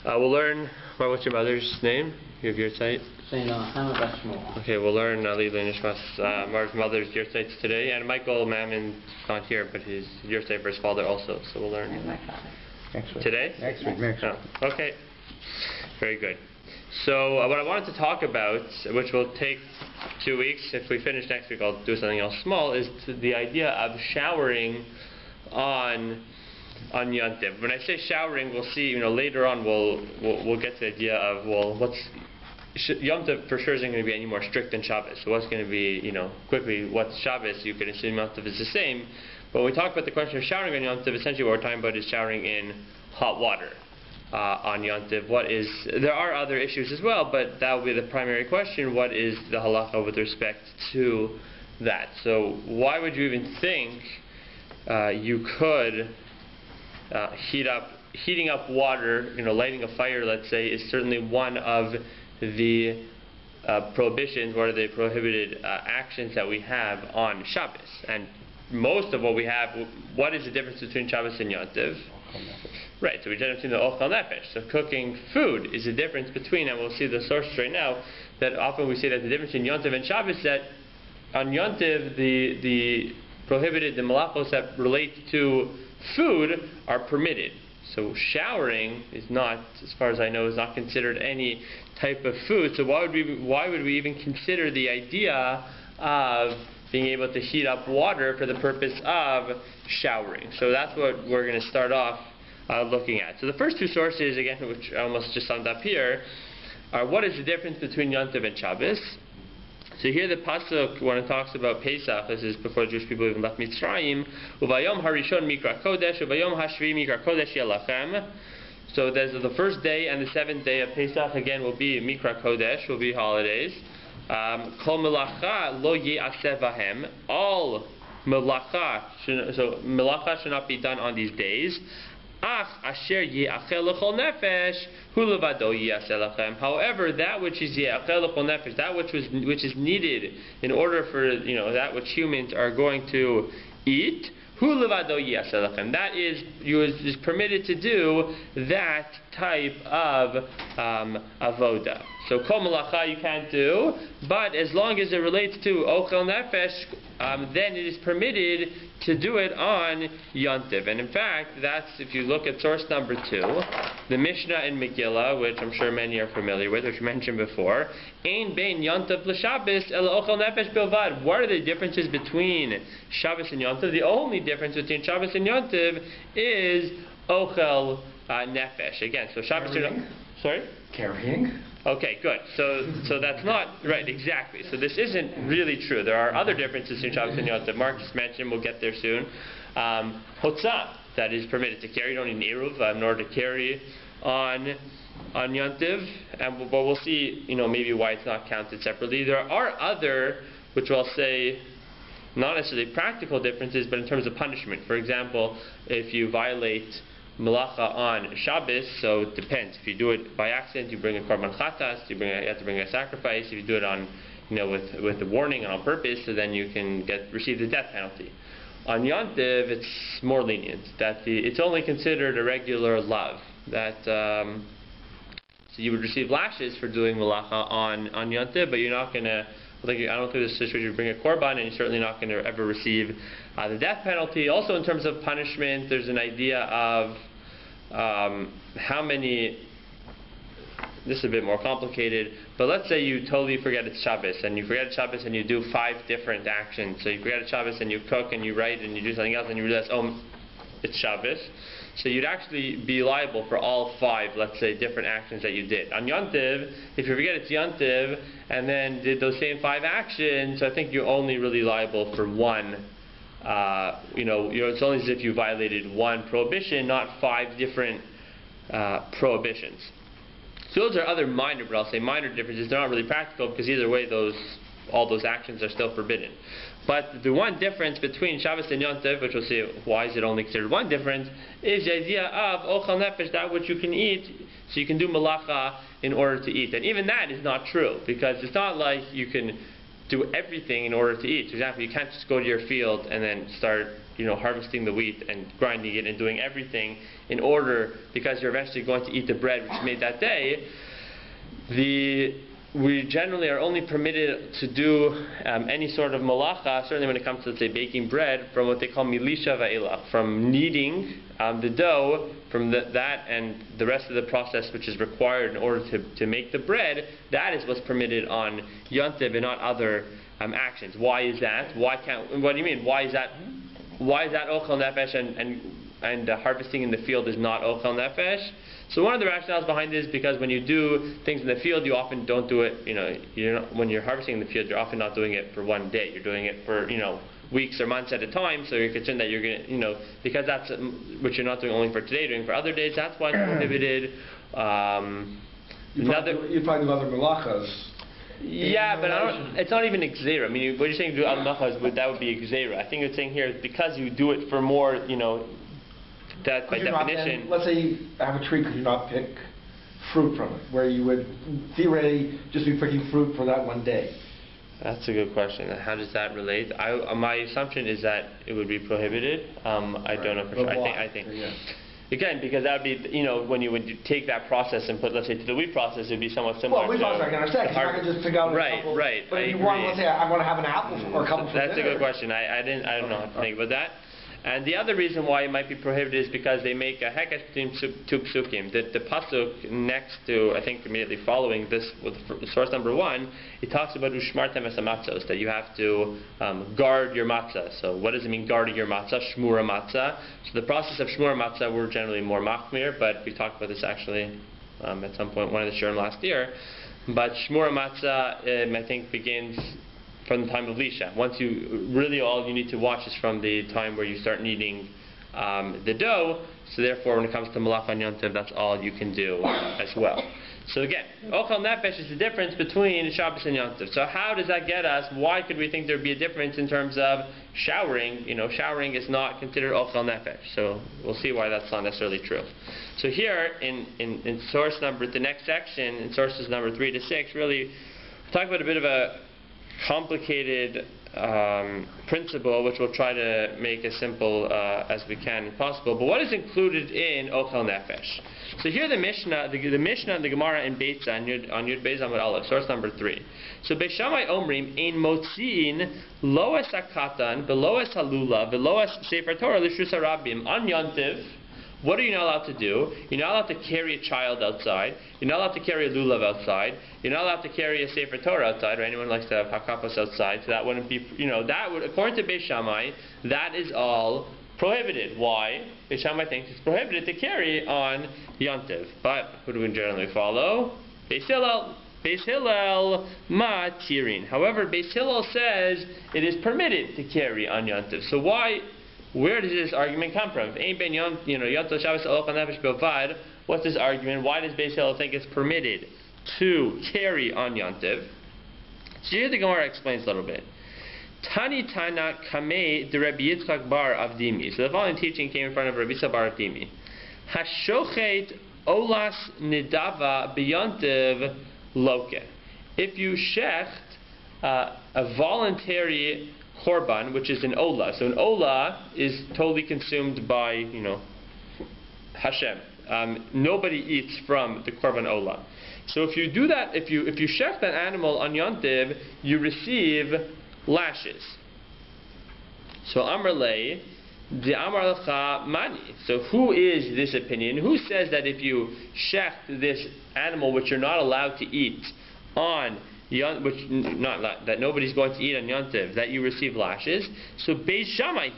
We'll learn, what's your mother's name? You have your site? Okay, we'll learn Lila Nishmas, Mark's mother's your sites today, and Michael Mammon's not here, but his your site for his father also, so we'll learn. And my father. Next week. Today? Next week. Oh, okay, very good. So what I wanted to talk about, which will take 2 weeks, if we finish next week I'll do something else small, is the idea of showering on Yom Tov. When I say showering, we'll see, later on we'll get to the idea of, Yom Tov for sure isn't going to be any more strict than Shabbos. So what's going to be, quickly, what's Shabbos? You could assume Yom Tov is the same. But when we talk about the question of showering on Yom Tov, essentially what we're talking about is showering in hot water on Yom Tov. There are other issues as well, but that will be the primary question. What is the halacha with respect to that? So why would you even think you could heating up water, lighting a fire, let's say, is certainly one of the prohibitions, what are the prohibited actions that we have on Shabbos. And most of what we have, what is the difference between Shabbos and Yom Tov? Right, so we generally see the ochel nefesh. So cooking food is the difference between, and we'll see the sources right now, that often we say that the difference in Yom Tov and Shabbos, that on Yom Tov the prohibited, the malachos that relate to food are permitted. So showering is not, as far as I know, is not considered any type of food. So why would we even consider the idea of being able to heat up water for the purpose of showering? So that's what we're going to start off looking at. So the first two sources, again, which I almost just summed up here, are what is the difference between Yom Tov and Shabbos. So here the pasuk, when it talks about Pesach, this is before Jewish people even left Mitzrayim, Uvayom harishon mikra kodesh, Uvayom hashvi mikra kodesh yalachem. So there's the first day and the seventh day of Pesach, again, will be mikra kodesh, will be holidays. Kol melacha lo ye'aseh vahem. All melacha, so melacha should not be done on these days. Ach asher ye'achel l'chol nefesh hu levado ye'aseh lachem. However, that which is ye'achel l'chol nefesh, that which is needed in order for that which humans are going to eat, hu levado ye'aseh lachem. That is permitted to do that type of avoda. So kol melacha you can't do, but as long as it relates to ochel nefesh, then it is permitted to do it on Yom Tov. And in fact, that's, if you look at source number 2, the Mishnah in Megillah, which I'm sure many are familiar with, which we mentioned before, Ein bein Yom Tov l'Shabbos ela ochel nefesh bilvad. What are the differences between Shabbos and Yom Tov? The only difference between Shabbos and Yom Tov is ochel nefesh. Again, so Shabbos and sorry? Carrying. Okay, good. So that's not right, exactly. So this isn't really true. There are other differences in Shabbos and Yom Tov. Mark just mentioned, we'll get there soon. Hotzah, that is permitted to carry. You don't need an eruv in order to carry on Yom Tov. But we'll see, maybe why it's not counted separately. There are other, which I'll say, not necessarily practical differences, but in terms of punishment. For example, if you violate Melacha on Shabbos, so it depends. If you do it by accident, you bring a korban chatas, you have to bring a sacrifice. If you do it on, with the warning and on purpose, so then you can receive the death penalty. On Yom Tov, it's more lenient. It's only considered a regular love. So you would receive lashes for doing Melacha on Yom Tov, but you're not going to. I don't think this is a situation you bring a korban, and you're certainly not going to ever receive the death penalty. Also, in terms of punishment, there's an idea of how many. This is a bit more complicated, but let's say you totally forget it's Shabbos, and you forget it's Shabbos, and you do 5 different actions. So you forget it's Shabbos, and you cook, and you write, and you do something else, and you realize, it's Shabbos. So you'd actually be liable for all 5, let's say, different actions that you did. On Yom Tov, if you forget it's Yom Tov, and then did those same 5 actions, I think you're only really liable for one. It's only as if you violated one prohibition, not 5 different prohibitions. So those are other minor, but I'll say minor differences. They're not really practical because either way, all those actions are still forbidden. But the one difference between Shabbos and Yom Tov, which we'll see why is it only considered one difference, is the idea of ochel nefesh, that which you can eat, so you can do melacha in order to eat. And even that is not true, because it's not like you can do everything in order to eat. For example, you can't just go to your field and then start harvesting the wheat and grinding it and doing everything in order, because you're eventually going to eat the bread which is made that day. We generally are only permitted to do any sort of malacha, certainly when it comes to, let's say, baking bread, from what they call milisha va'elach, from kneading the dough, from that and the rest of the process which is required in order to make the bread. That is what's permitted on Yontiv and not other actions. Why is that? What do you mean? Why is that ochel nefesh and harvesting in the field is not ochel nefesh? So one of the rationales behind this is because when you do things in the field, you often don't do it, when you're harvesting in the field, you're often not doing it for one day. You're doing it for, weeks or months at a time, so you're concerned that you're going to, because that's what you're not doing only for today, you're doing for other days, that's why it's prohibited. You probably do other malachas. Yeah, but it's not even exera. I mean, what you're saying do other malachas, that would be exera. I think it's saying here, because you do it for more, that by definition. Let's say you have a tree, could you not pick fruit from it, where you would theoretically just be picking fruit for that one day? That's a good question. How does that relate? My assumption is that it would be prohibited. I don't know for sure. I think. Yeah. Again, because that would be, when you would take that process and put, let's say, to the wheat process, it would be somewhat similar. Well, wheat process I can understand, because I can just pick out a couple. Right. But if you want, let's say, I want to have an apple or a couple. That's a good question. I don't know how to think about that. And the other reason why it might be prohibited is because they make a hekesh between two psukim. The pasuk next to, I think immediately following this, with source number 1, it talks about ushmartem es hamatzos, that you have to guard your matzah. So what does it mean, guarding your matzah? Shmura matzah. So the process of shmura matzah, we're generally more machmir, but we talked about this actually at some point, one of the shurim last year. But shmura matzah, I think, begins from the time of Lisha. Once all you need to watch is from the time where you start kneading the dough. So therefore, when it comes to malach on Yontiv, that's all you can do as well. So again, ochel nefesh is the difference between Shabbos and Yontiv. So how does that get us? Why could we think there would be a difference in terms of showering? Showering is not considered ochel nefesh. So we'll see why that's not necessarily true. So here in source number, the next section, in sources number 3 to 6, really talk about a bit of a complicated principle, which we'll try to make as simple as we can possible. But what is included in ochel nefesh? So here the Mishnah and the Gemara in BAYT on Yud Beis Amud Aleph, source number 3. So Beis Shammai omrim ein motziin lo es hakatan v'lo es halula v'lo es sefer Torah l'shus harabim on Yontiv. What are you not allowed to do? You're not allowed to carry a child outside. You're not allowed to carry a lulav outside. You're not allowed to carry a sefer Torah outside, or anyone likes to have hakapos outside. So that wouldn't be, that would, according to Beis Shammai, that is all prohibited. Why? Beis Shammai thinks it's prohibited to carry on Yontiv. But who do we generally follow? Beis Hillel ma tirin. However, Beis Hillel says it is permitted to carry on Yontiv. So why? Where does this argument come from? What's this argument? Why does Beis Hillel think it's permitted to carry on Yontiv? So here the Gemara explains a little bit. Tani Tana Kamei de Rabbi Yitzchak bar Avdimi. So the following teaching came in front of Rabbi Yitzchak bar Avdimi. Hashochet olas nidava b'yontiv loke. If you shecht a voluntary korban, which is an ola. So an ola is totally consumed by, Hashem. Nobody eats from the korban ola. So if you do that, if you shech that animal on Yontiv, you receive lashes. So Amrlei, the Amar Lecha Mani. So who is this opinion? Who says that if you shecht this animal which you're not allowed to eat on that nobody's going to eat on Yontiv, that you receive lashes? So Beis Shammai,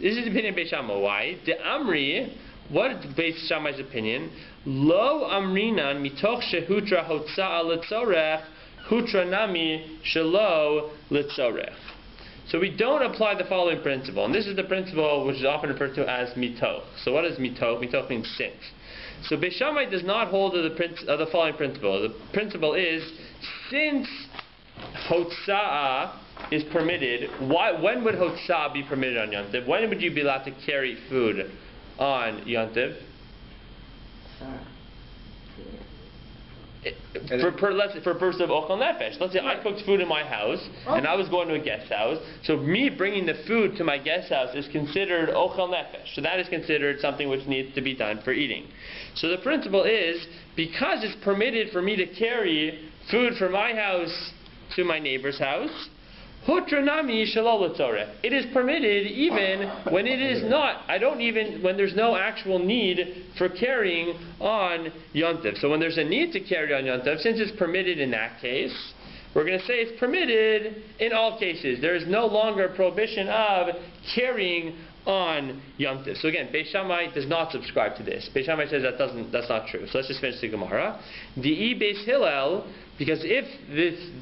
this is the opinion of Beis Shammai. Why? The Amri, what is Beis Shammai's opinion? Lo amrinan mitoch shehutra hotza'a letzorech hutra nami shelo letzorech. So we don't apply the following principle, and this is the principle which is often referred to as mitoch. So what is mitoch? Mitoch means since. So Beis Shammai does not hold to the following principle. The principle is, since Hotza'ah is permitted, when would Hotza'ah be permitted on Yontiv? When would you be allowed to carry food on Yontiv? For purpose of ochel nefesh. Let's say I cooked food in my house, and I was going to a guest house. So me bringing the food to my guest house is considered ochel nefesh. So that is considered something which needs to be done for eating. So the principle is, because it's permitted for me to carry food from my house to my neighbor's house, it is permitted even when it is not. When there's no actual need for carrying on yontif. So when there's a need to carry on yontif, since it's permitted in that case, we're going to say it's permitted in all cases. There is no longer a prohibition of carrying on yontif. So again, Beis Shammai does not subscribe to this. Beis Shammai says that's not true. So let's just finish the Gemara. Di'i Beis Hillel, because if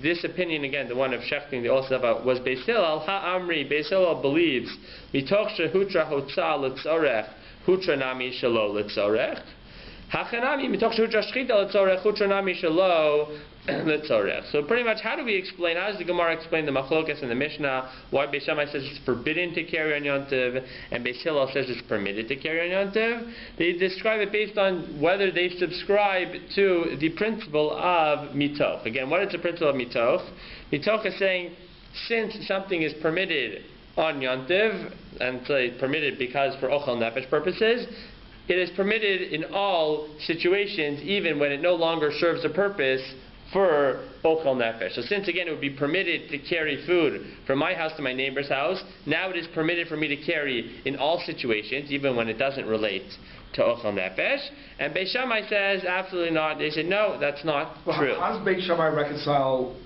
this opinion, again, the one of shechting the Osava, was Beis Hillel, ha'amri, Beis Hillel believes, mitoch shehutra hotza l'tzorech, hutra nami shelo l'tzorech, hachanami mitoch shehutra shchita l'tzorech, hutra nami shelo l'tzorech. So pretty much, how does the Gemara explain the machlokas in the Mishnah, why Beis Shammai says it's forbidden to carry on yontiv, and Beis Hillel says it's permitted to carry on yontiv? They describe it based on whether they subscribe to the principle of mitoch. Again, what is the principle of mitoch? Mitoch is saying, since something is permitted on yontiv, and say permitted because for ochel nefesh purposes, it is permitted in all situations, even when it no longer serves a purpose for ochel nefesh. So since again it would be permitted to carry food from my house to my neighbor's house, now it is permitted for me to carry in all situations, even when it doesn't relate to ochel nefesh. And Beis Shammai says absolutely not. They said no, that's not true. How does Beis Shammai reconcile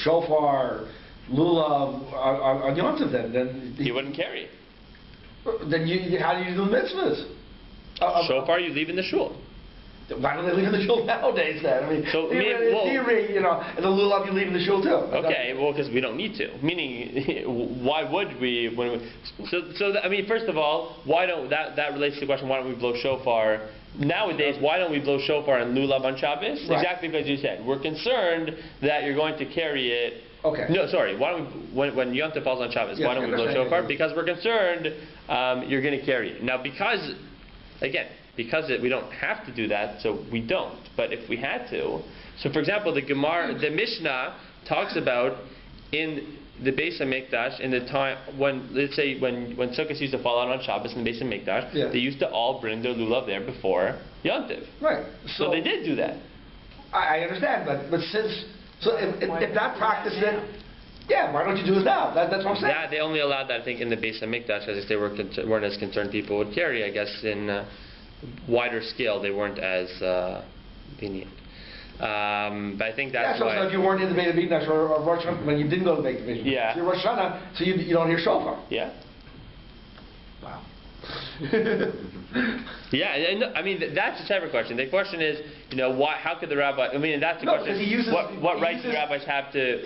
shofar, lulav on Yom Tov then? He wouldn't carry. Then how do you do the mitzvahs? Shofar you leave in the shul. Why don't they leave in the shul nowadays then? I mean, so, theory, and the lulav you leave in the shul too. Okay, well, because we don't need to. Meaning, why would we? First of all, why don't that relates to the question? Why don't we blow shofar nowadays? Why don't we blow shofar and lulav on Shabbos? Right. Exactly because you said we're concerned that you're going to carry it. Okay. No, sorry. Why don't we, when Yom Tov falls on Shabbos, why don't we blow shofar? Because we're concerned you're going to carry it. Now, because we don't have to do that, so we don't. But if we had to, so for example, the Mishnah talks about in the Beis HaMikdash in the time when, let's say, when Sukkot used to fall out on Shabbos in the Beis HaMikdash, they used to all bring their lulav there before Yom Tov. Right. So they did do that. I understand, but since if that practice then. Yeah, why don't you do it now? That's what I'm saying. Yeah, they only allowed that, I think, in the Beis HaMikdash, as if they weren't as concerned people would carry. I guess in wider scale, they weren't as lenient. But I think that's why. So if you weren't in the Beit HaMikdash or Rosh Hashanah, when you didn't go to the Beit HaMikdash, yeah. So you're Rosh Hashanah, so you don't hear shofar. Yeah. Wow. Yeah, I mean that's a separate question. The question is, why? How could the rabbi? I mean, that's the question. What right do the rabbis have to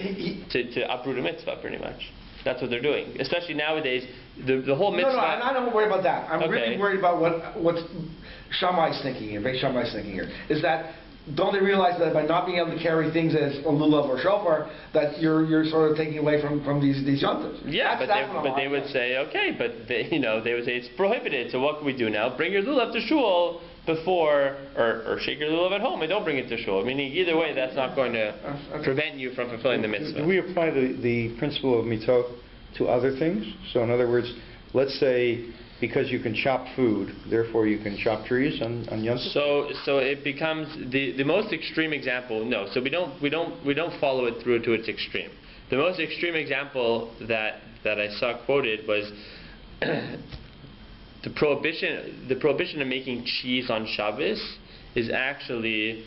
uproot a mitzvah? Pretty much, that's what they're doing. Especially nowadays, the whole mitzvah. No, I'm not worried about that. I'm really worried about what Shammai's thinking here. Beis Shammai's thinking here is that. Don't they realize that by not being able to carry things as a lulav or shofar, that you're sort of taking away from these yontifs? Yeah, but they would say, okay, but they would say it's prohibited. So what can we do now? Bring your lulav to shul before, or shake your lulav at home and don't bring it to shul. Meaning either way, that's not going to prevent you from fulfilling the mitzvah. Do we apply the principle of mitoch to other things? So in other words, let's say, because you can chop food, therefore you can chop trees on Yom Tov? So it becomes the most extreme example. No, so we don't follow it through to its extreme. The most extreme example that I saw quoted was the prohibition of making cheese on Shabbos is actually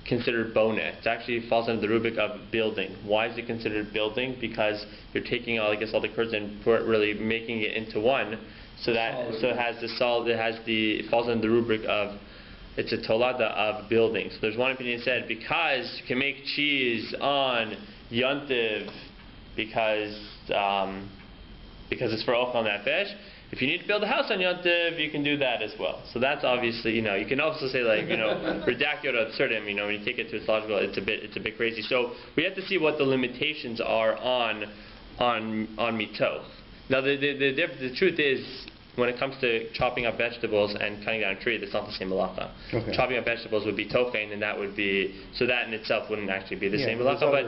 considered bonus. It actually falls under the rubric of building. Why is it considered building? Because you're taking all the curds and really making it into one. So it has the solid. It falls under the rubric of it's a tolada of building. So there's one opinion that said because you can make cheese on Yontiv because it's for ochel nefesh. If you need to build a house on Yom Tov, you can do that as well. So that's obviously, you can also say redaktio ad absurdum, when you take it to its logical, it's a bit crazy. So we have to see what the limitations are on mitoch. Now the truth is, when it comes to chopping up vegetables and cutting down a tree, that's not the same malacha. Okay. Chopping up vegetables would be tochein, and that would be, so that in itself wouldn't actually be the same malacha. But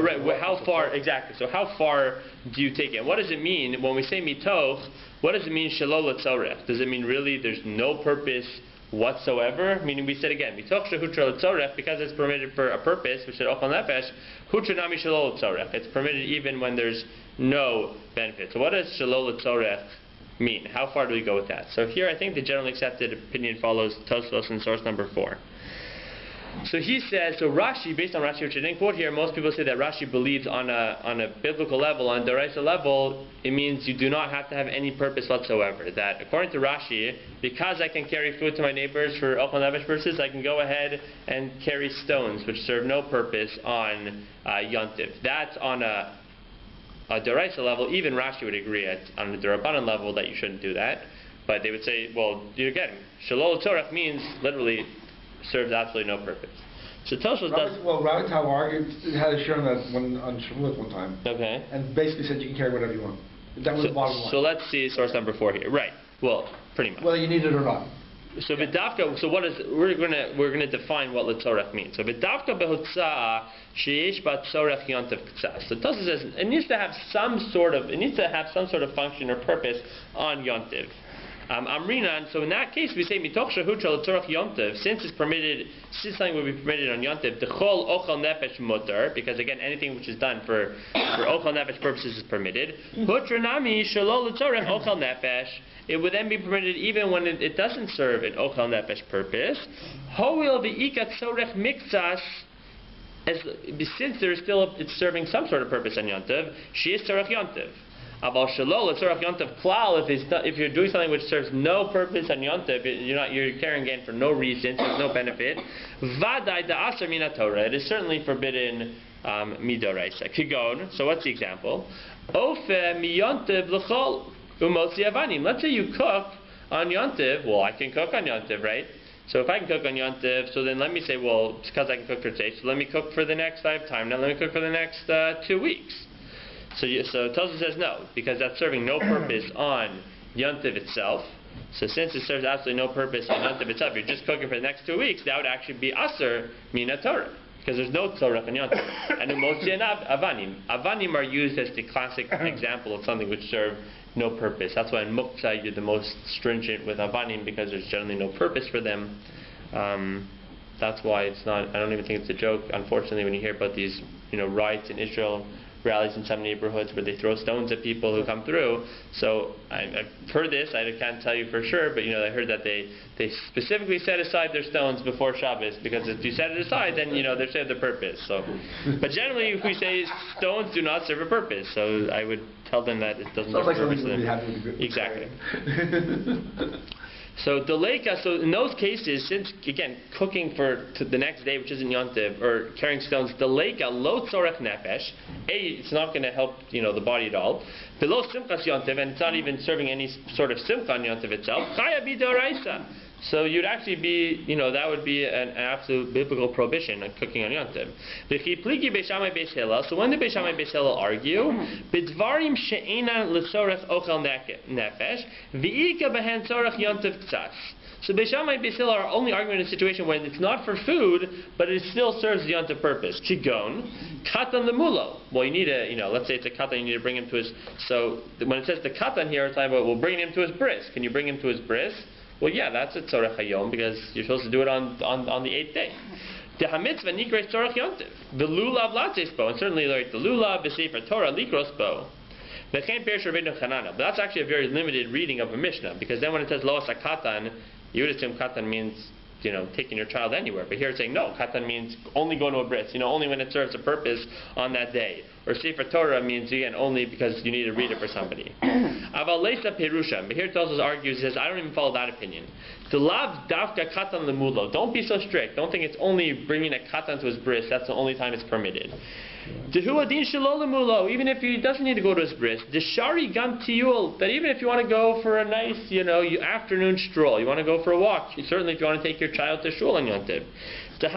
right, how far, exactly, so how far do you take it? What does it mean when we say mitoch? What does it mean shelo l'tzorech? Does it mean really there's no purpose whatsoever? Meaning we said again, mitoch shehutra l'tzorech, because it's permitted for a purpose, we said ochal nefesh, hutra nami shelo l'tzorech. It's permitted even when there's no benefit. So what does shelo l'tzorech mean? How far do we go with that? So here I think the generally accepted opinion follows Tosfos in source number 4. So he says, so Rashi, based on Rashi, which I didn't quote here, most people say that Rashi believes on a biblical level, on Deraisa level, it means you do not have to have any purpose whatsoever. That according to Rashi, because I can carry food to my neighbors for Ochel Nevesh purposes, I can go ahead and carry stones which serve no purpose on Yontiv. That's on a Deraisa level. Even Rashi would agree on the Derabanan level that you shouldn't do that. But they would say, well, again, Shalol Tzorach means literally serves absolutely no purpose. So Tosfos does. Well, Rabbi Tau argued, had a share on that on Shavuot one time. Okay. And basically said you can carry whatever you want. That was the bottom line. So let's see source number 4 here. Right. Well, pretty much. Whether you need it or not. So v'davka. So what is? We're gonna define what l'tzorech means. So v'davka behutzah sheyesh bat tzorech yontav k'tzas. So Tosfos says it needs to have some sort of function or purpose on yontiv. Amrinan, so in that case we say mitoch shehutra l'tzorach yontiv, since something would be permitted on yontiv, dechol ochal nefesh mutar, because again anything which is done for ochal nefesh purposes is permitted. Hutra nami shalol l'tzorach ochal nefesh, it would then be permitted even when it doesn't serve an ochal nefesh purpose. Hoil v'ika tzorech miktsas, since it's serving some sort of purpose on yontiv, she is tzorach yontiv. If you're doing something which serves no purpose on Yontiv, you're carrying in for no reason, so there's no benefit. It is certainly forbidden midoraisa. Kigon. So what's the example? Let's say you cook on Yontiv. Well, I can cook on Yontiv, right? So if I can cook on Yontiv, so then let me say, well, it's because I can cook for today, so let me cook for the next, I have time now, let me cook for the next 2 weeks. So Tosfos says no, because that's serving no purpose on Yontiv itself. So since it serves absolutely no purpose on Yontiv itself, you're just cooking for the next 2 weeks, that would actually be Aser Mina Torah, because there's no Torah on Yontiv. And Umotzi and Avanim. Avanim are used as the classic example of something which serve no purpose. That's why in Muktzah you're the most stringent with Avanim, because there's generally no purpose for them. That's why it's not, I don't even think it's a joke, unfortunately, when you hear about these riots in Israel, rallies in some neighborhoods where they throw stones at people who come through. So I've heard this, I can't tell you for sure, but I heard that they specifically set aside their stones before Shabbos, because if you set it aside, then they serve the purpose. So, but generally, if we say stones do not serve a purpose, so I would tell them that it doesn't serve a purpose to them. Exactly. So Deleka, so in those cases, since again cooking for the next day, which isn't Yontiv, or carrying stones, Deleka lo tzorech nefesh, it's not going to help the body at all. Below simchas Yontiv, and it's not even serving any sort of simcha on Yontiv itself. Chaya b'doraisa. So you'd actually be, that would be an absolute biblical prohibition on cooking on Yontiv. So when the Beis Shammai Beis Hillel argue, b'dvarim she'enan l'sorech ochel nefesh, v'ika behen tzorech Yontiv k'tzas. So Beis Shammai Beis Hillel are only arguing in a situation when it's not for food, but it still serves the Yontiv purpose. Kigon, katan lemulo. Well, you need let's say it's a katan, you need to bring him to his, so when it says the katan here, it's talking about, well, bring him to his bris. Can you bring him to his bris? Well, yeah, that's a tzorech hayom, because you're supposed to do it on the 8th day. The hamitzvah nikres tzorech yontiv. The lulav latzes bo, and certainly like the lulav b'sefer Torah likros bo. V'chein perish Rabbeinu Chanana. But that's actually a very limited reading of a Mishnah, because then when it says lo asa katan, you would assume katan means taking your child anywhere. But here it's saying no, katan means only going to a bris, only when it serves a purpose on that day. Or Sefer Torah means, again, only because you need to read it for somebody. Aval leisa perusha. But here Tosfos argues, he says, I don't even follow that opinion. To lav davka katan lemulo. Don't be so strict. Don't think it's only bringing a katan to his bris. That's the only time it's permitted. Dehu adin shelo lemulo. Even if he doesn't need to go to his bris. Deshari gam tiyul. That even if you want to go for a nice, afternoon stroll, you want to go for a walk. Certainly if you want to take your child to shul on Yontiv. Because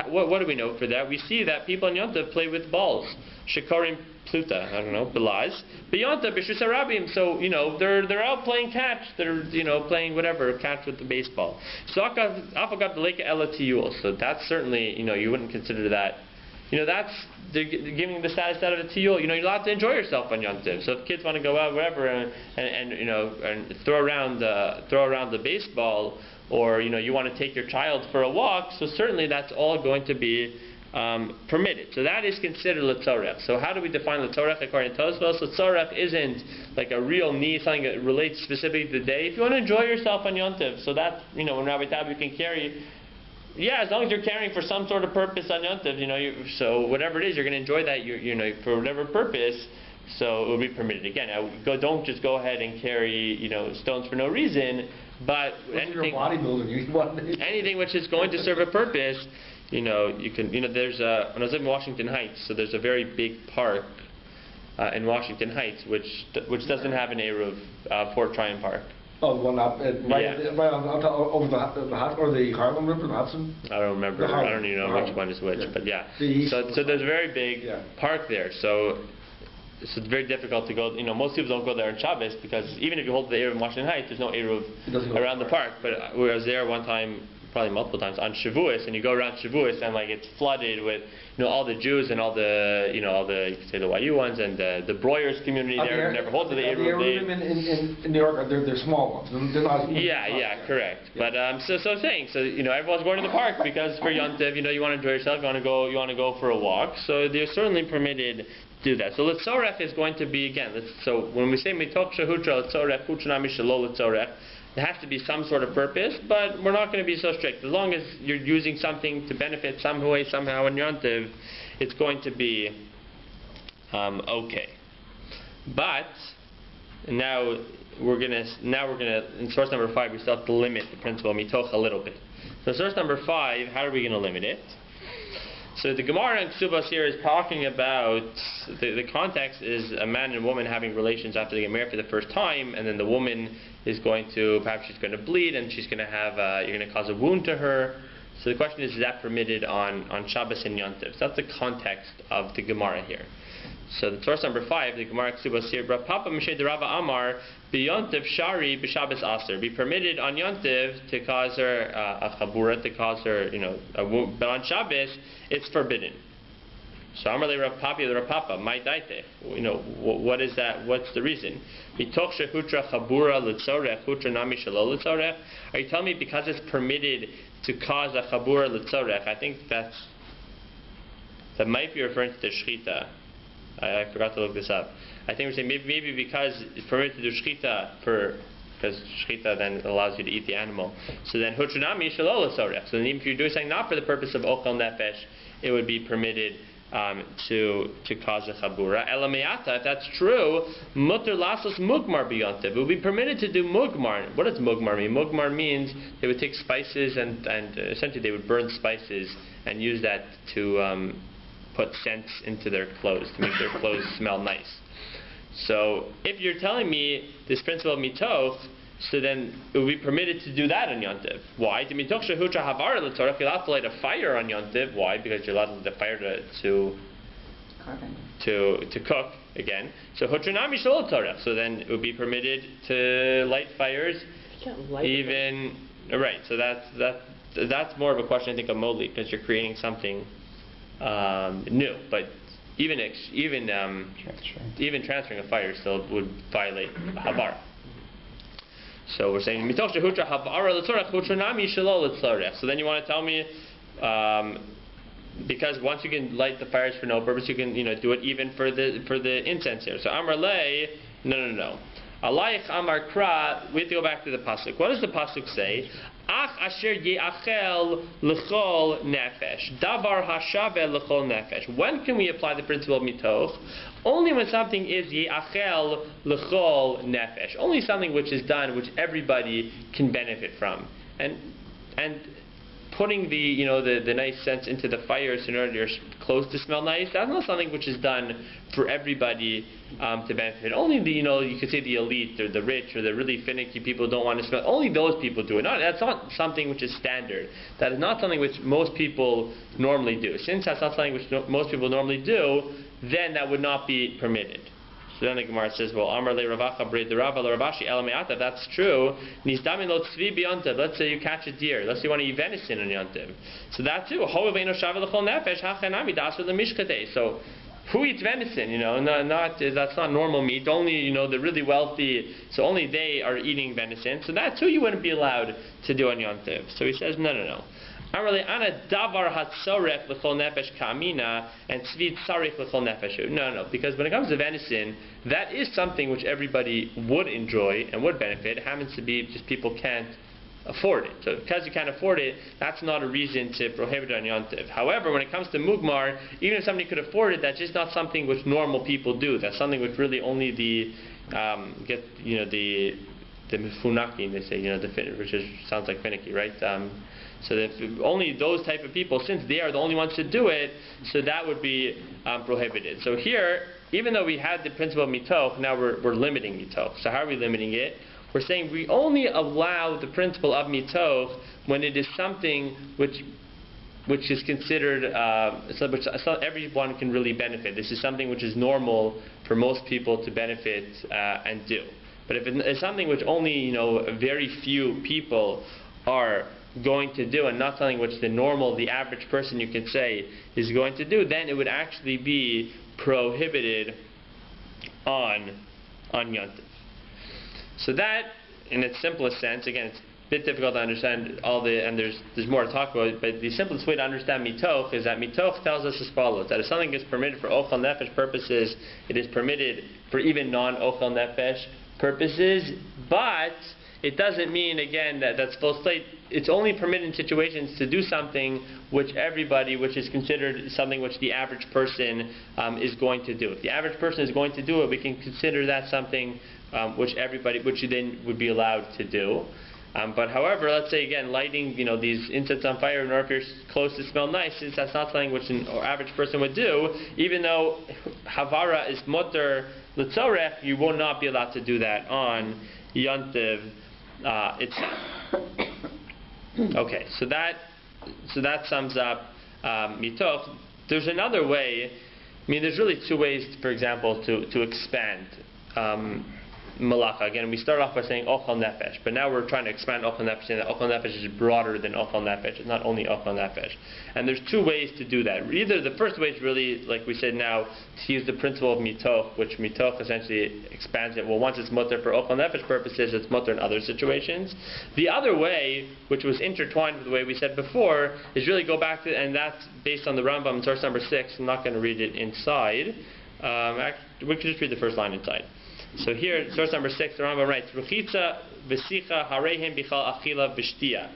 what do we know for that? We see that people in Yontiv play with balls. Shikorim Pluta, I don't know, Belaz. Beyonta, Bishus Arabim. So, they're out playing catch. They're, playing whatever, catch with the baseball. So, Afagat Leka Ela Tiyul. So, that's certainly, you wouldn't consider that. They're giving the status out of a tiyul. You're allowed to enjoy yourself on Yom Tov. So if kids want to go out, wherever, and throw around the baseball, or you want to take your child for a walk, so certainly that's all going to be permitted. So that is considered letzorech. So how do we define letzorech according to Tosfos? Letzorech isn't like a real need, something that relates specifically to the day. If you want to enjoy yourself on Yom Tov, so that's when Rabbi Tab you can carry. Yeah, as long as you're carrying for some sort of purpose on Yom Tov, so whatever it is, you're going to enjoy that, for whatever purpose, so it will be permitted. Again, don't just go ahead and carry, stones for no reason, but anything which is going to serve a purpose, you can, there's when I was in Washington Heights, so there's a very big park in Washington Heights, which doesn't have an Eruv, Fort Tryon Park. Oh, the one up right over the Harlem River, the Hudson? I don't remember. I don't even know which one is which, but yeah. So there's a very big park there. So it's very difficult to go. Most people don't go there on Shabbos because even if you hold the Eruv in Washington Heights, there's no Eruv around the park. But I was there one time, probably multiple times, on Shavuos, and you go around Shavuos and it's flooded with all the Jews and all the you could say the YU ones and the Breuers community there who never hold to the Eruv. In New York, they're small ones. They're not. Yeah, correct. Yeah. But so everyone's going to the park because for Yom Tov, you want to enjoy yourself, you want to go for a walk. So they're certainly permitted to do that. So letzorech is going to be again. So when we say mitoch shehutra letzorech, huchanami shelo letzorech. There has to be some sort of purpose, but we're not going to be so strict. As long as you're using something to benefit some way, somehow in Yom Tov, it's going to be okay. But now we're gonna in source number 5 we still have to limit the principle mitoch a little bit. So source number 5, how are we going to limit it? So the Gemara in Ksubos here is talking about, the context is a man and woman having relations after they get married for the first time, and then the woman is perhaps she's going to bleed, and she's going to have, you're going to cause a wound to her. So the question is that permitted on Shabbos and Yom Tov? So that's the context of the Gemara here. So the source number 5, the Gemara Ksubos here, Papa Mishay de Rava Amar, B'Yom Tov Shari B'Shabbos Aser, be permitted on Yom Tov to cause her a chabura, to cause her, a wound, but on Shabbos it's forbidden. So Amar le Rav Papa, Rav Papa, my daite. What is that? What's the reason? Mitoch shehutra chabura letzorech, hutra nami shelo letzorech. Are you telling me because it's permitted to cause a chabura letzorech? I think that might be referring to the shechita. I forgot to look this up. I think we're saying maybe because it's permitted to do shechita because shechita then allows you to eat the animal. So then hutra nami shelo letzorech. So then even if you're doing something not for the purpose of okal nefesh, it would be permitted to cause a chabura. Elameata, if that's true, mutter lasos mugmar b'yontev. It would be permitted to do mugmar. What does mugmar mean? Mugmar means they would take spices and essentially they would burn spices and use that to put scents into their clothes to make their clothes smell nice. So if you're telling me this principle of mitoch, so then it would be permitted to do that on Yom Tov. Why? You're allowed to light a fire on Yom Tov. Why? Because you're allowed to light a fire to cook again. So hutranami shel torah. So then it would be permitted to light fires. Even right. So that's more of a question I think of Moli because you're creating something new. But even transferring a fire still would violate havar. So we're saying mitoch shehutra havara letzorech hutra nami shelo letzorech. So then you want to tell me because once you can light the fires for no purpose, you can do it even for the incense here. So Amar le, no. Alayich Amar Kra. We have to go back to the pasuk. What does the pasuk say? Ach asher ye'achel l'chol nefesh. Davar hashaveh l'chol nefesh. When can we apply the principle of mitoch? Only when something is ye'achel l'chol nefesh. Only something which is done, which everybody can benefit from. And putting the nice scents into the fires in order for your clothes to smell nice, that's not something which is done for everybody to benefit. Only you could say the elite or the rich or the really finicky people don't want to smell. Only those people do it. That's not something which is standard. That is not something which most people normally do. Since that's not something which most people normally do, then that would not be permitted. So then the Gemara says, well, Amar le Ravacha Brid the Rava le Ravashi El Me'ata, that's true. Nizdamin lo tzvi b'yontev. Let's say you catch a deer. Let's say you want to eat venison on yontev. So that too. Ho'eveino shava l'chol nefesh hachanami daser l'mishkatei. So who eats venison? That's not normal meat. Only the really wealthy. So only they are eating venison. So that too you wouldn't be allowed to do on yontev. So he says, no. No, because when it comes to venison, that is something which everybody would enjoy and would benefit. It happens to be just people can't afford it. So because you can't afford it, that's not a reason to prohibit it on Yontiv. However, when it comes to Mugmar, even if somebody could afford it, that's just not something which normal people do. That's something which really only the Mifunakim, they say, which sounds like finicky, right? So that only those type of people, since they are the only ones to do it, so that would be prohibited. So here, even though we had the principle of mitoch, now we're limiting mitoch. So how are we limiting it? We're saying we only allow the principle of mitoch when it is something which is considered, so everyone can really benefit. This is something which is normal for most people to benefit and do. But if it's something which only very few people are going to do, and not something which the average person you could say is going to do, then it would actually be prohibited on Yontif. So that, in its simplest sense, again, it's a bit difficult to understand and there's more to talk about, but the simplest way to understand mitoch is that mitoch tells us as follows: that if something is permitted for ochel nefesh purposes, it is permitted for even non-ochel nefesh purposes, but it doesn't mean, again, that's full slate. It's only permitted in situations to do something which is considered something which the average person is going to do. If the average person is going to do it, we can consider that something which you then would be allowed to do. But however, let's say again, lighting these incense on fire in order for your clothes to smell nice, that's not something which an average person would do. Even though havara is mutter l'tzorech, you will not be allowed to do that on Yontiv itself. Okay, so that sums up mitoch. There's another way. There's really two ways, for example, to expand malacha. Again, we start off by saying ochel nefesh, but now we're trying to expand ochel nefesh, and that ochel nefesh is broader than ochel nefesh. It's not only ochel nefesh. And there's two ways to do that. Either the first way is really, like we said now, to use the principle of mitoch, which mitoch essentially expands it. Well, once it's mutter for ochel nefesh purposes, it's mutter in other situations. The other way, which was intertwined with the way we said before, is really go back to, and that's based on the Rambam, source number 6. I'm not going to read it inside. We can just read the first line inside. So here, source number 6, the Rambam writes, Ruchitza v'sicha harehem bichal achila v'shtia.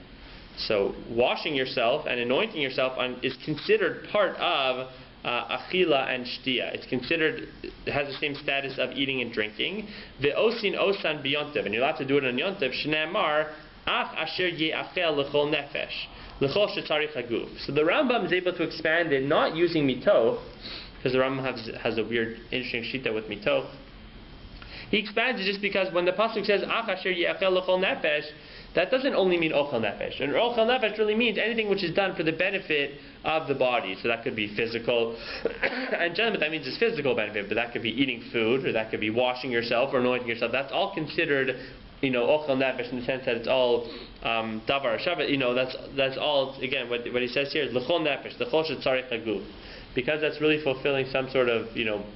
So washing yourself and anointing yourself is considered part of achila and shtia. It's considered, it has the same status of eating and drinking. Ve'osin osan b'yontev, and you're allowed to do it on yontev. Shne'amar ach asher ye'achel l'chol nefesh l'chol shetzarich haguf. So the Rambam is able to expand it, not using mitoch, because the Rambam has a weird, interesting shita with mitoch. He expands it just because when the pasuk says ach asher ye'achel l'chol nefesh, that doesn't only mean ochel nefesh. And ochel nefesh really means anything which is done for the benefit of the body. So that could be physical, and generally that means it's physical benefit, but that could be eating food, or that could be washing yourself or anointing yourself. That's all considered, ochel nefesh, in the sense that it's all davar shabbat. That's all. Again, what he says here is l'chol nefesh, l'chol shetzarich haguf, because that's really fulfilling some sort of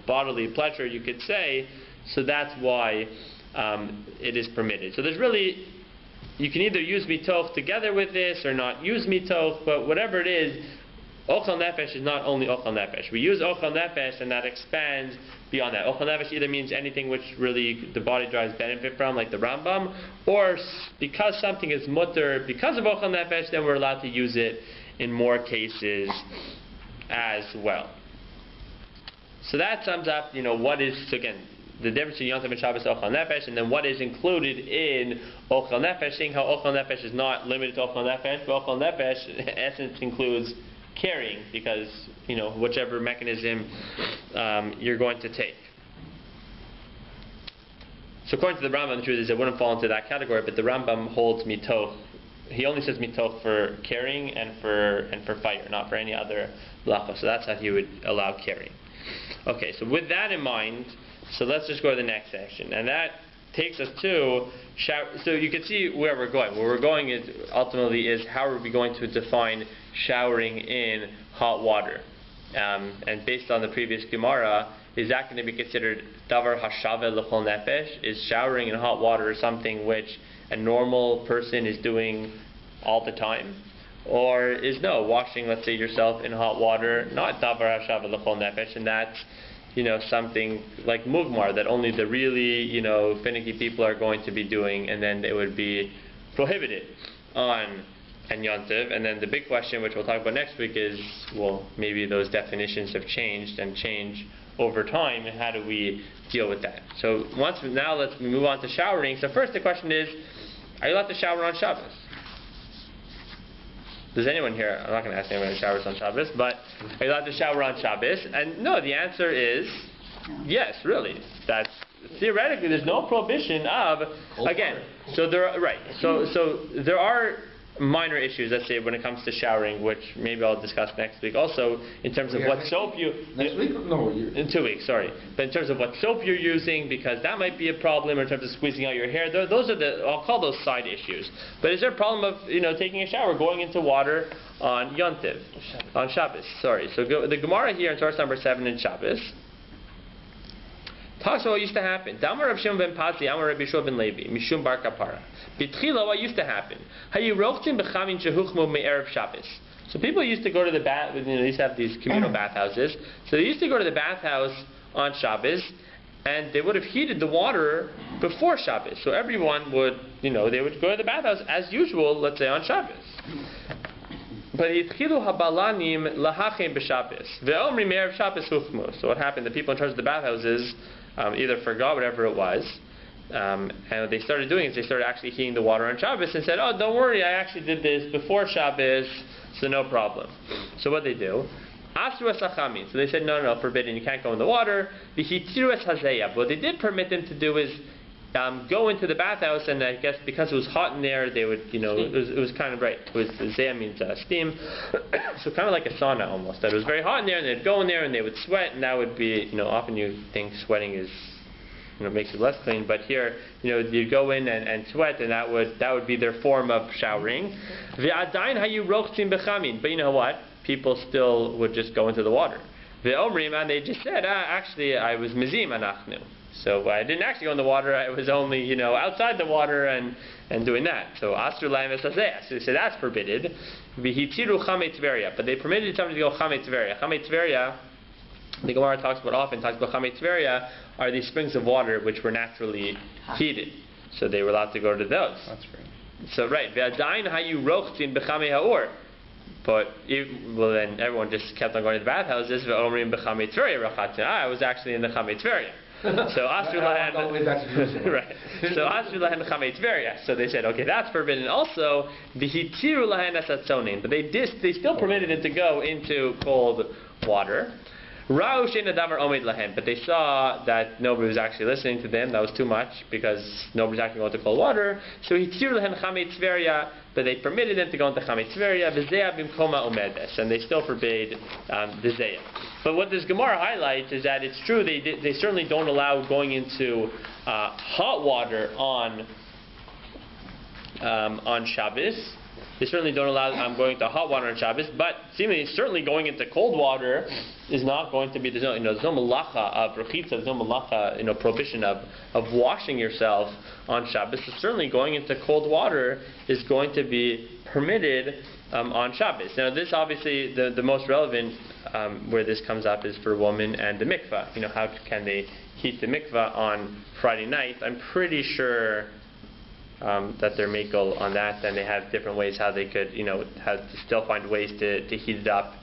bodily pleasure, you could say. So that's why it is permitted. So there's really, you can either use mitoch together with this or not use mitoch, but whatever it is, ochel nefesh is not only ochel nefesh. We use ochel nefesh, and that expands beyond that. Ochel nefesh either means anything which really the body derives benefit from, like the Rambam, or because something is mutter because of ochel nefesh, then we're allowed to use it in more cases as well. So that sums up, what is, so again, the difference between Yontif and Shabbos ochel nefesh, and then what is included in ochel nefesh, seeing how ochel nefesh is not limited to ochel nefesh, but ochel nefesh in essence includes carrying, because whichever mechanism you're going to take. So according to the Rambam, the truth is it wouldn't fall into that category, but the Rambam holds mitoch. He only says mitoch for carrying and for fire, not for any other malacha. So that's how he would allow carrying. Okay, so with that in mind, so let's just go to the next section, and that takes us to shower. So you can see where we're going. Where we're going is ultimately is how are we going to define showering in hot water? And based on the previous Gemara, is that going to be considered davar hashave l'chol nefesh? Is showering in hot water something which a normal person is doing all the time? Or is washing, let's say, yourself in hot water not davar hashave l'chol nefesh, and that's something like mugmar that only the really finicky people are going to be doing, and then it would be prohibited on and Yontiv. And then the big question, which we'll talk about next week, is, well, maybe those definitions have changed and change over time, and how do we deal with that? So now let's move on to showering. So first the question is, are you allowed to shower on Shabbos? Does anyone here, I'm not going to ask anyone who showers on Shabbos, but are you allowed to shower on Shabbos? And no, the answer is yes, really. That's theoretically, there's no prohibition of, again, so there are, right, so there are minor issues, let's say, when it comes to showering, which maybe I'll discuss next week also, in terms of what soap you... Next week? No, in 2 weeks, sorry. But in terms of what soap you're using, because that might be a problem, or in terms of squeezing out your hair, those are I'll call those side issues. But is there a problem of, taking a shower, going into water on Yontiv? On Shabbos, sorry. So the Gemara here in source number 7 in Shabbos talks about what used to happen. Damar Rav Shimon ben Pazi, Amar Rabbi Shua ben Levi, Mishum bar Kapara. B'tchila, what used to happen? Hayirochtim b'chamin shehuchmu me'erev Shabbos. So people used to go to the bath. They used to have these communal bathhouses. So they used to go to the bathhouse on Shabbos, and they would have heated the water before Shabbos. So everyone would, they would go to the bathhouse as usual, let's say on Shabbos. But itchilu habalanim lahachem b'Shabbos ve'omri me'erev Shabbos huchmu. So what happened? The people in charge of the bathhouses either forgot whatever it was, and what they started doing is they started actually heating the water on Shabbos and said, "Oh, don't worry, I actually did this before Shabbos, so no problem." So what they do? Asru es hachamin. So they said, no, forbidden. You can't go in the water. V'hitiru es hazeya. What they did permit them to do is go into the bathhouse, and I guess because it was hot in there, they would, it was kind of right. It was zeya means steam, so kind of like a sauna almost. That it was very hot in there, and they'd go in there and they would sweat, and that would be, often you think sweating is, makes it less clean, but here, you'd go in and sweat, and that would be their form of showering. V'adayin hayu rochtzim b'chamin. But you know what? People still would just go into the water. V'omrim, and they just said, actually, I was mizim anachnu. So I didn't actually go in the water, I was only, outside the water and doing that. So Asr Laim Esazeh. So they said that's forbidden. V'hitiru chametz veria. But they permitted somebody to go chametz veria. Chametz veria, the Gemara talks about chametz veria, are these springs of water which were naturally heated. So they were allowed to go to those. That's right. So right. V'adayin hayu rochtin b'chamei ha'or. But then everyone just kept on going to the bathhouses. V'omrim b'chametz veria rachatin. I was actually in the chametz veria. So Asr Lahen, right. So Asr Lahen chametz veria. So they said, okay, that's forbidden. Also, v'hitiru lahen asatzonin. But they still permitted it to go into cold water. Ra'u she'ein hadavar omed lahem. But they saw that nobody was actually listening to them. That was too much because nobody's actually going to cold water. So hitiru lahen chametz veria. But they permitted them to go into chametz veria. V'zeya bimkoma umedes. And they still forbade the zeya. But what this Gemara highlights is that it's true they certainly don't allow going into hot water on Shabbos. They certainly don't allow going to hot water on Shabbos. But seemingly, certainly going into cold water is not going to be. There's no malacha of rechitza. There's no malacha, prohibition of washing yourself on Shabbos. So certainly going into cold water is going to be permitted on Shabbos. Now, this obviously the most relevant where this comes up is for women and the mikvah. How can they heat the mikvah on Friday night? I'm pretty sure that they're makel on that, and they have different ways how they could, how to still find ways to heat it up.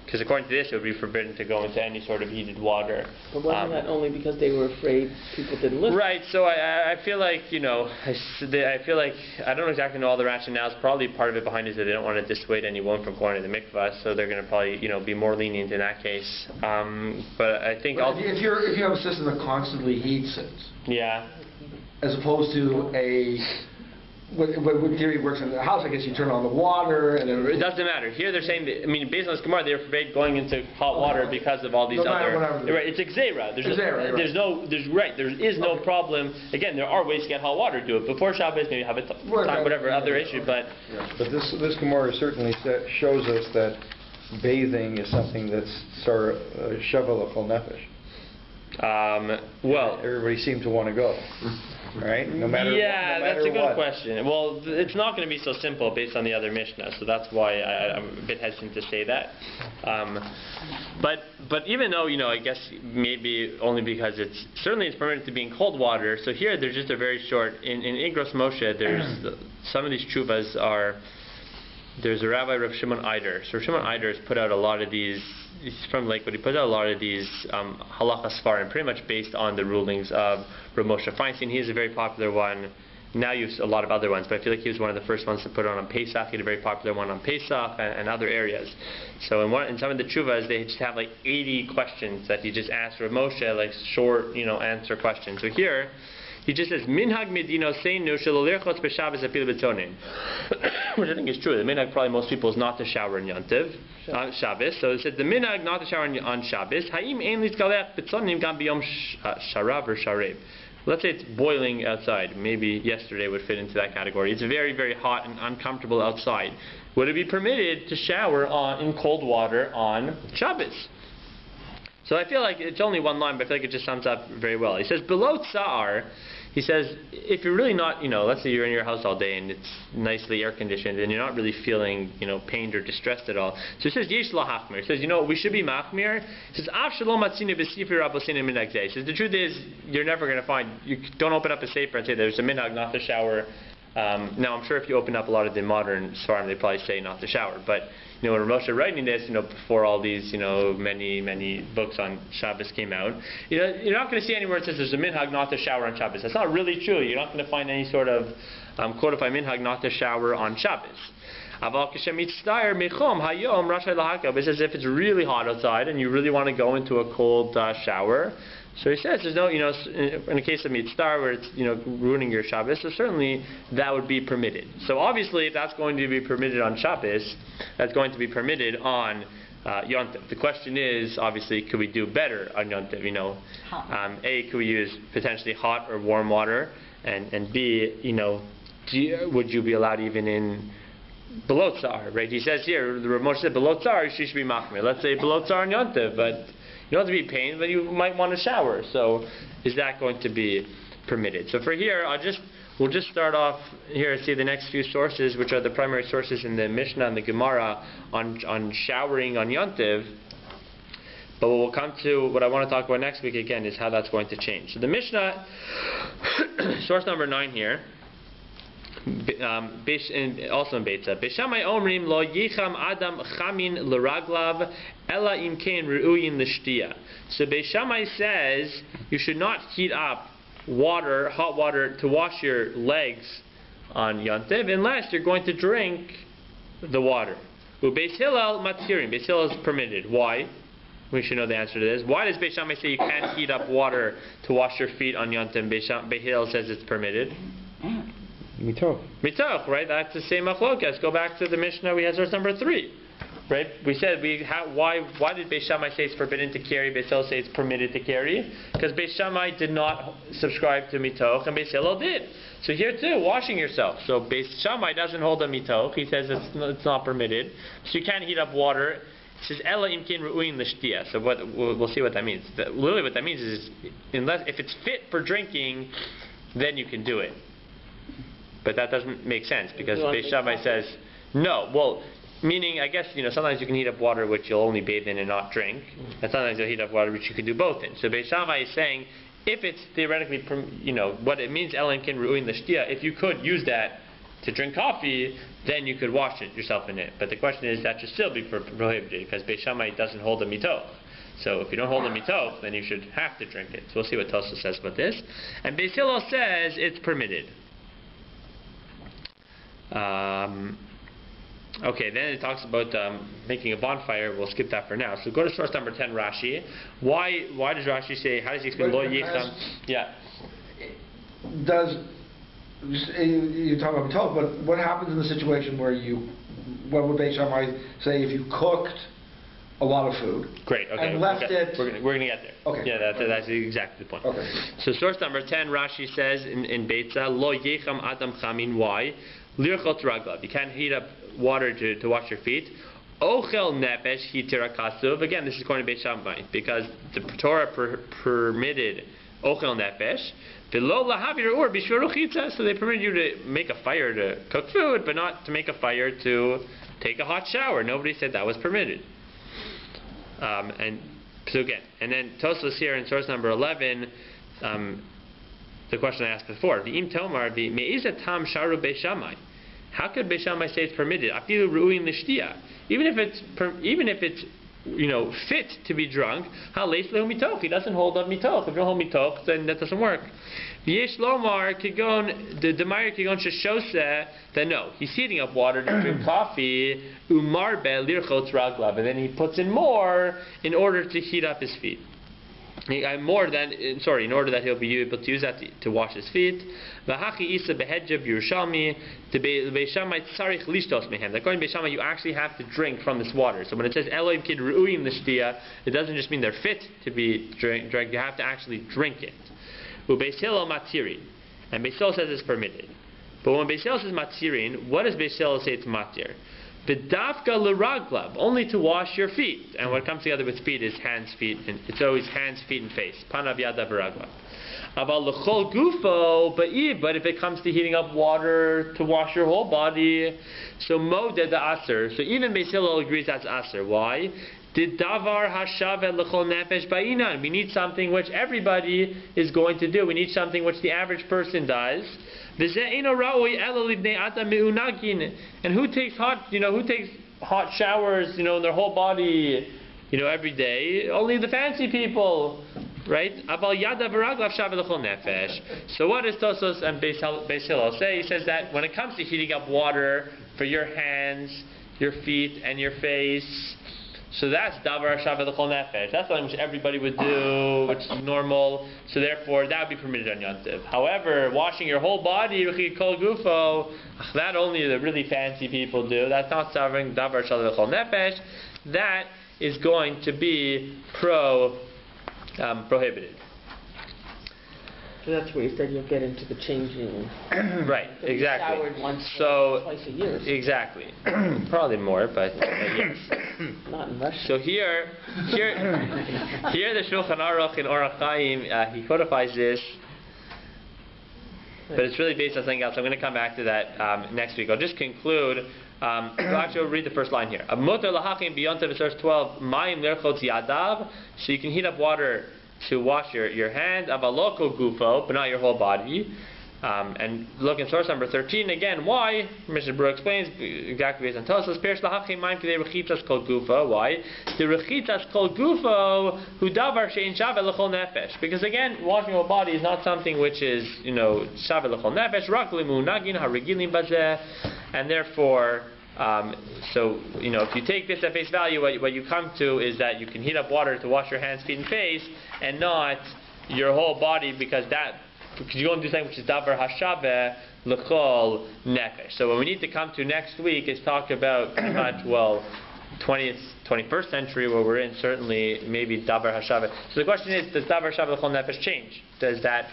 Because according to this, it would be forbidden to go into any sort of heated water. But wasn't that only because they were afraid people didn't listen? Right. So I feel like, I feel like, I don't exactly know all the rationales. Probably part of it behind is that they don't want to dissuade anyone from going to the mikvah, so they're going to probably, be more lenient in that case. But I think if you have a system that constantly heats it, yeah, as opposed to a what theory works in the house, I guess you turn on the water and it doesn't matter. Here they're saying that, I mean, based on this Gemara, they're forbade going into hot water because of all these other. Right, it's Xera. There is no problem. Again, there are ways to get hot water to do it before Shabbos. Maybe have it time, whatever other issue, but. But this Gemara certainly shows us that bathing is something that's sort of shavel l'chol nefesh. Well, everybody seemed to want to go, right? No matter that's a good what. question. Well, it's not going to be so simple based on the other Mishnah, so that's why I'm a bit hesitant to say that. But even though, I guess maybe only because it's permitted to be in cold water. So here there's just a very short in Igros Moshe. There's some of these tshuvas are. There's a Rabbi, Rav Shimon Eider. So Rav Shimon Eider has put out a lot of these. He's from Lakewood. He put out a lot of these halacha svarim, pretty much based on the rulings of Rav Moshe Feinstein. He is a very popular one. Now you have a lot of other ones, but I feel like he was one of the first ones to put it on Pesach. He had a very popular one on Pesach and other areas. So in some of the tshuvas, they just have like 80 questions that he just asked Rav Moshe, like short, answer questions. So here, he just says, Minhag Medino Seinu Shalolirchotz B'Shabbos Apil B'Tonin. Which I think is true. The minhag probably most people is not to shower in Yontiv, on Shabbos. So it said the minhag not to shower on Shabbos. Ha'im ein litkalech b'tzonim gam b'yom sharav or sharev. Let's say it's boiling outside. Maybe yesterday would fit into that category. It's very, very hot and uncomfortable outside. Would it be permitted to shower in cold water on Shabbos? So I feel like it's only one line, but I feel like it just sums up very well. He says, below tsa'ar, he says, if you're really not, let's say you're in your house all day and it's nicely air conditioned and you're not really feeling, pained or distressed at all. So he says, yesh la hachmir. He says, we should be machmir. He says, av shalom matzinu b'sifri rabosinu minhag zeh. He says, the truth is, you're never going to find, you don't open up a sefer and say there's a minhag not to shower. Now, I'm sure if you open up a lot of the modern svarim, they probably say not to shower. But, when Moshe writing this, before all these, many books on Shabbos came out, you're not going to see anywhere it says there's a minhag not to shower on Shabbos. That's not really true. You're not going to find any sort of codified minhag not to shower on Shabbos. It's as if it's really hot outside and you really want to go into a cold shower. So he says there's no, in the case of mitzvah where it's, ruining your Shabbos, so certainly that would be permitted. So obviously if that's going to be permitted on Shabbos, that's going to be permitted on Yontiv. The question is, obviously, could we do better on Yontiv? A, could we use potentially hot or warm water? And B, would you be allowed even in below tsar, right? He says here, the Rav Moshe said below tsar, she should be machmir. Let's say below tsar on Yontiv, but you don't have to be pained, but you might want to shower. So is that going to be permitted? So for here, we'll just start off here and see the next few sources, which are the primary sources in the Mishnah and the Gemara on showering on Yontiv. But what we'll come to, what I want to talk about next week again, is how that's going to change. So the Mishnah, source number 9 here, also in BAYT. Beshamai omrim lo yicham adam chamin l'raglav ela im kein ru'uyin l'shtia. So Beshamai says you should not heat up hot water to wash your legs on Yontiv unless you're going to drink the water. Beis Hillel matirin. Beis Hillel is permitted. Why? We should know the answer to this. Why does Beis Shammai say you can't heat up water to wash your feet on Yontiv? Beis Hillel says it's permitted. Mitoch, right? That's the same machlokas. Go back to the Mishnah. We have source number 3, right? We said why did Beis Shammai say it's forbidden to carry? Beis Hillel say it's permitted to carry because Beis Shammai did not subscribe to mitoch and Beis Hillel did. So here too, washing yourself. So Beis Shammai doesn't hold a mitoch. He says it's not permitted. So you can't heat up water. It says ela imkin ru'uin l'shtia. So we'll see what that means. Literally, what that means is if it's fit for drinking, then you can do it. But that doesn't make sense because Beis Shammai says no. Well, meaning I guess sometimes you can heat up water which you'll only bathe in and not drink, and sometimes you'll heat up water which you can do both in. So Beis Shammai is saying if it's theoretically what it means ela imkin ru'uin l'shtia, if you could use that to drink coffee, then you could wash yourself in it. But the question is that should still be prohibited because Beis Shammai doesn't hold a mitoch. So if you don't hold a mitoch, then you should have to drink it. So we'll see what Tosfos says about this. And Beis Hillel says it's permitted. Okay, then it talks about making a bonfire. We'll skip that for now. So go to source number 10, Rashi. Why does Rashi say? How does he explain lo yicham? Yeah. Does you talk about talk, but what happens in the situation where what would BAYT say if you cooked a lot of food? Great. Okay. And left it. We're gonna get there. Okay. Yeah, that's exactly the point. Okay. So source number 10, Rashi says in BAYT, lo yecham adam chamin. Why? Lirchot raglav. You can't heat up water to wash your feet. Ochel nefesh hitira kasuv. Again, this is according to BAYT Shammai, because the Torah permitted ochel nefesh. V'lo lahavir ur b'shur uchitza. So they permitted you to make a fire to cook food, but not to make a fire to take a hot shower. Nobody said that was permitted. And so again, and then Tosfos here in source number 11, the question I asked before, V'im tomar me'iza tam sharu BAYT Shammai. How could BAYT Shammai say it's permitted? Afilu ru'in l'shtia. Even if it's fit to be drunk, haleis lehu mitoch. He doesn't hold up mitoch. If you don't hold mitoch, then that doesn't work. V'yesh lomar kigon the demayir kigon sheshose. Then no, he's heating up water to drink coffee. Umarbe lirchot raglav, and then he puts in more in order to heat up his feet. In order that he'll be able to use that to wash his feet. V'hachi isa behedja b'Yerushalmi to BAYT Shammai tzarich lishtos mehem. According to BAYT Shammai, you actually have to drink from this water. So when it says Elohim kid ru'uyim l'shtia, it doesn't just mean they're fit to be drank. You have to actually drink it. UBAYT Hillel matirin, and BAYT Hillel says it's permitted. But when BAYT Hillel says matirin, what does BAYT Hillel say it's matir? V'dafka l'raglav, only to wash your feet. And what comes together with feet is hands, feet, and it's always hands, feet, and face. Panav yadav v'raglav. Aval l'chol gufo, but if it comes to heating up water to wash your whole body, so modeh the aser. So even BAYT Hillel agrees that's aser. Why? Did davar hashavet l'chol nefesh ba'inan. We need something which everybody is going to do. We need something which the average person does. And who takes hot showers, in their whole body, every day? Only the fancy people, right? So what does Tosfos and BAYT Hillel say? He says that when it comes to heating up water for your hands, your feet, and your face, so that's davar hashavet l'chol nefesh. That's something which everybody would do, which is normal. So therefore, that would be permitted on Yom Tov. However, washing your whole body, kol gufo, that only the really fancy people do. That's not serving davar hashavet l'chol nefesh. That is going to be prohibited. So that's where you said you'll get into the changing. Right, exactly. Showered once or twice a year. Exactly. Probably more, but yes. Not in Russia. So here the Shulchan Aruch in Orach Chaim, he codifies this, but it's really based on something else. I'm going to come back to that next week. I'll just conclude. Actually, I'll read the first line here. Motor lahachim beyond verse 12. Mayim lerchot yadav. So you can heat up water to wash your hand, avaloko gufo, but not your whole body. And look in source number 13 again. Why? Mr. Brewer explains exactly based on Tosfos. Perish lahachim mayim k'dei rechitas kol gufo. Why? The rechitas kol gufo hu davar she'in shavet l'chol nefesh. Because again, washing your body is not something which is shavet l'chol nefesh. Rak limu nagin harigilim bazeh, and therefore. If you take this at face value, what you come to is that you can heat up water to wash your hands, feet, and face, and not your whole body, because you want to do something which is davar hashaveh l'chol nefesh. So what we need to come to next week is talk about 21st century where we're in, certainly maybe davar hashaveh. So the question is, does davar hashaveh l'chol nefesh change? Does that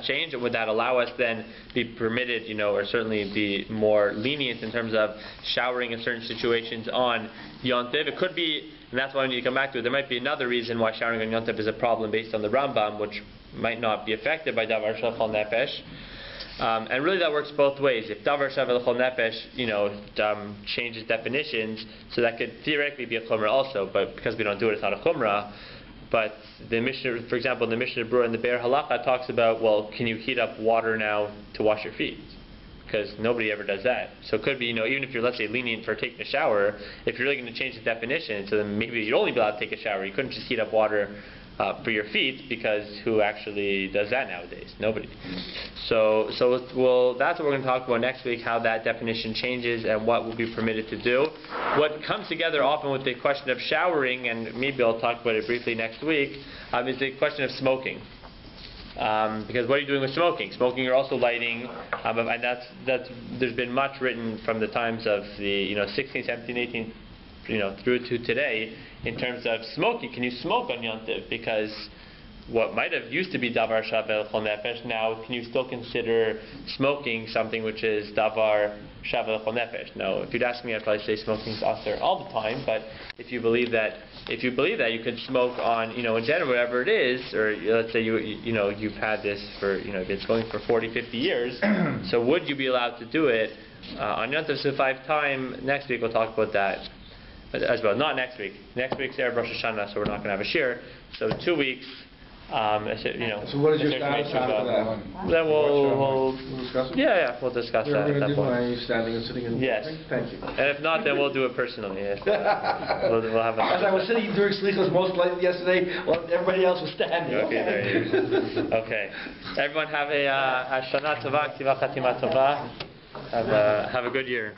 change, or would that allow us then be permitted, or certainly be more lenient in terms of showering in certain situations on Yom Tov? It could be, and that's why we need to come back to it. There might be another reason why showering on Yom Tov is a problem based on the Rambam, which might not be affected by davar shel nefesh. And really that works both ways. If davar shel nefesh, changes definitions, so that could theoretically be a chumrah also, but because we don't do it, it's not a chumrah. But the Mishnah, for example, the Mishnah Berurah in the Be'er Halakha talks about, well, can you heat up water now to wash your feet? Because nobody ever does that. So it could be, even if you're, let's say, lenient for taking a shower, if you're really going to change the definition, so then maybe you'd only be allowed to take a shower. You couldn't just heat up water for your feet, because who actually does that nowadays? Nobody. So that's what we're going to talk about next week, how that definition changes and what will be permitted to do. What comes together often with the question of showering, and maybe I'll talk about it briefly next week, is the question of smoking. Because what are you doing with smoking? Smoking, you're also lighting, and there's been much written from the times of the 16th, 17th, 18th, through to today in terms of smoking. Can you smoke on Yom Tov? Because what might have used to be davar shavel chol nefesh, now can you still consider smoking something which is davar shavel chol nefesh? Now, if you'd ask me, I'd probably say smoking is usher all the time. But if you believe that you could smoke on in general whatever it is, or let's say you've had this for it's going for 40, 50 years, so would you be allowed to do it on Yom Tov? So 5 time next week we'll talk about that as well. Not next week. Next week's Erev Rosh Hashanah, so we're not going to have a shir. So 2 weeks. So what is your status after that? Then we'll discuss it? Yeah, we'll discuss You're that at going to that do point. my standing and sitting and Yes. Thank you. And if not, then we'll do it personally. Yes. We'll have As I was sitting during Slichos most likely yesterday, while everybody else was standing. Okay, there you go. Okay. Everyone have a Shana Tova, Ktiva Chatima Tova. Have a good year.